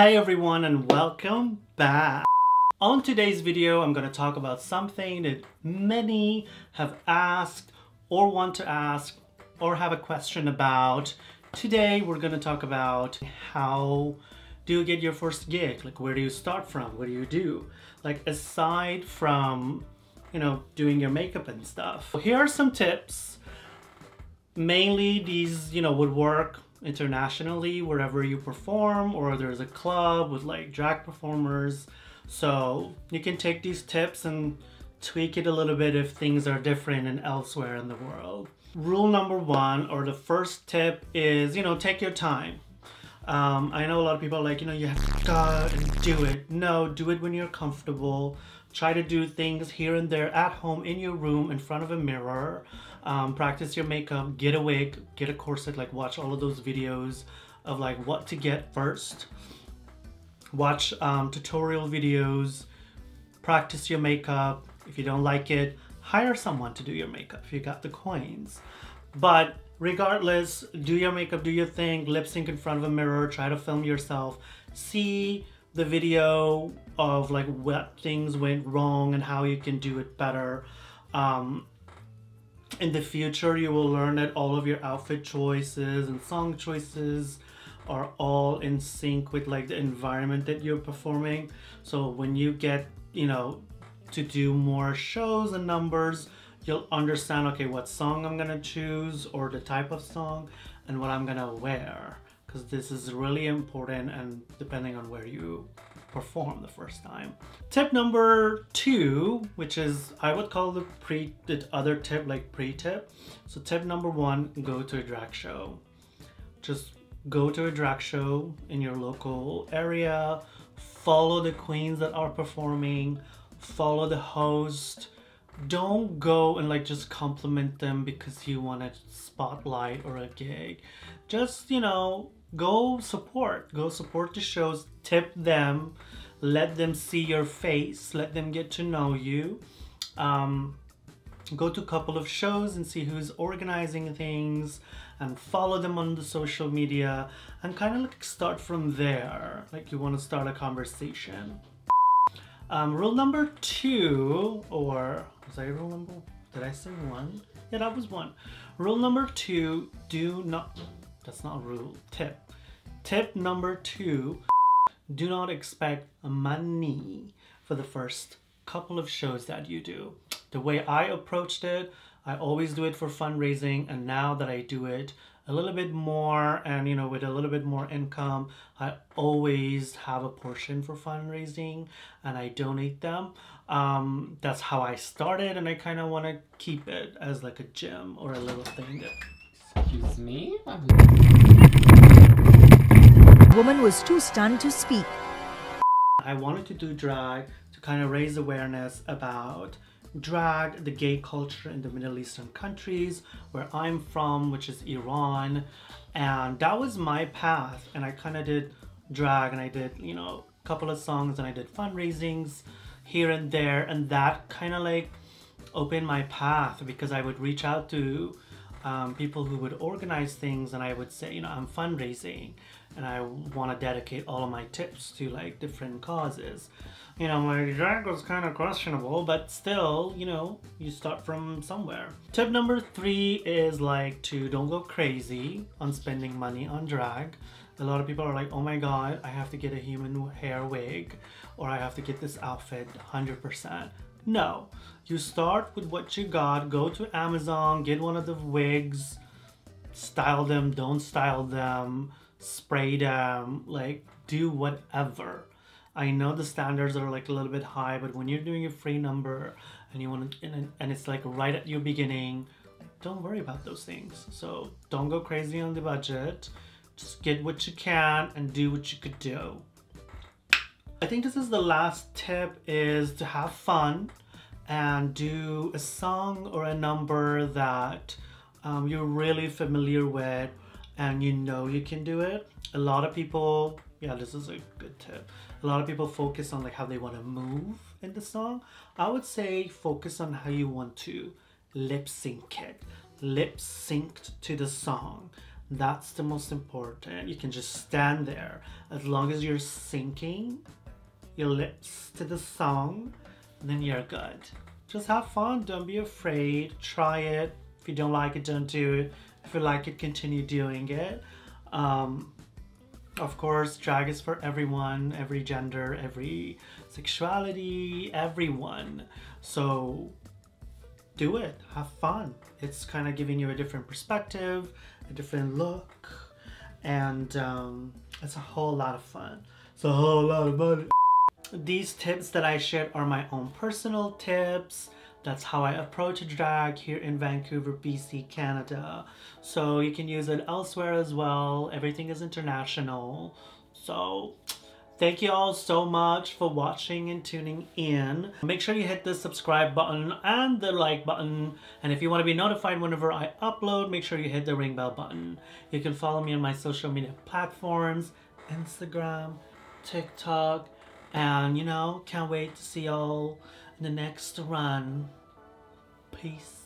Hey everyone and welcome back. On today's video, I'm going to talk about something that many have asked or want to ask or have a question about. Today, we're going to talk about how do you get your first gig? Like, where do you start from? What do you do? Like, aside from, doing your makeup and stuff. Here are some tips. Mainly these, would work internationally wherever you perform, or there's a club with like drag performers, so you can take these tips and tweak it a little bit if things are different and elsewhere in the world. Rule number one, or the first tip, is take your time. I know a lot of people are like, you have to go and do it. No, do it when you're comfortable. Try to do things here and there at home in your room in front of a mirror. Practice your makeup, get a wig, get a corset, like watch all of those videos of like what to get first. Watch tutorial videos, practice your makeup. If you don't like it, hire someone to do your makeup if you got the coins. But regardless, do your makeup, do your thing, lip sync in front of a mirror, try to film yourself, see the video of like what things went wrong and how you can do it better. In the future, you will learn that all of your outfit choices and song choices are all in sync with like the environment that you're performing. So when you get, to do more shows and numbers, you'll understand, okay, what song I'm gonna choose or the type of song and what I'm gonna wear, because this is really important and depending on where you perform the first time. Tip number two, which is I would call the other tip like pre-tip. So tip number one, go to a drag show. Just go to a drag show in your local area, follow the queens that are performing, follow the host. Don't go and like just compliment them because you want a spotlight or a gig. Just, go support the shows, tip them, let them see your face, let them get to know you. Go to a couple of shows and see who's organizing things and follow them on the social media and kind of like start from there. Like you want to start a conversation. Rule number two, or was I rule number, did I say one? Yeah, that was one. Rule number two, that's not a rule, tip. Tip number two, do not expect money for the first couple of shows that you do. The way I approached it, I always do it for fundraising, and now that I do it a little bit more and with a little bit more income, I always have a portion for fundraising and I donate them. That's how I started, and I kind of want to keep it as like a gem or a little thing that... Excuse me? Woman was too stunned to speak. I wanted to do drag to kind of raise awareness about drag, the gay culture in the Middle Eastern countries where I'm from, which is Iran, and that was my path. And I kind of did drag, and I did a couple of songs, and I did fundraisings here and there, and that kind of like opened my path, because I would reach out to people who would organize things, and I would say, I'm fundraising and I want to dedicate all of my tips to like different causes. My drag was kind of questionable, but still, you start from somewhere. Tip number three is like to don't go crazy on spending money on drag. A lot of people are like, oh my god, I have to get a human hair wig, or I have to get this outfit 100%. No, you start with what you got. Go to Amazon, get one of the wigs, style them, don't style them, spray them, like do whatever. I know the standards are like a little bit high, but when you're doing a free number and you want to, and it's like right at your beginning, don't worry about those things. So don't go crazy on the budget. Just get what you can and do what you could do. I think this is the last tip, is to have fun and do a song or a number that you're really familiar with and you can do it. A lot of people, yeah, this is a good tip. A lot of people focus on like how they want to move in the song. I would say focus on how you want to lip sync it. Lip synced to the song. That's the most important. You can just stand there. As long as you're syncing your lips to the song, then you're good. Just have fun. Don't be afraid. Try it. If you don't like it, don't do it. If you like it, continue doing it. Of course, drag is for everyone, every gender, every sexuality, everyone. So do it. Have fun. It's kind of giving you a different perspective, a different look, and it's a whole lot of fun. It's a whole lot of money. These tips that I shared are my own personal tips. That's how I approach drag here in Vancouver, BC, Canada. So you can use it elsewhere as well. Everything is international. So thank you all so much for watching and tuning in. Make sure you hit the subscribe button and the like button. And if you want to be notified whenever I upload, make sure you hit the ring bell button. You can follow me on my social media platforms, Instagram, TikTok, and you know, can't wait to see y'all in the next run. Peace.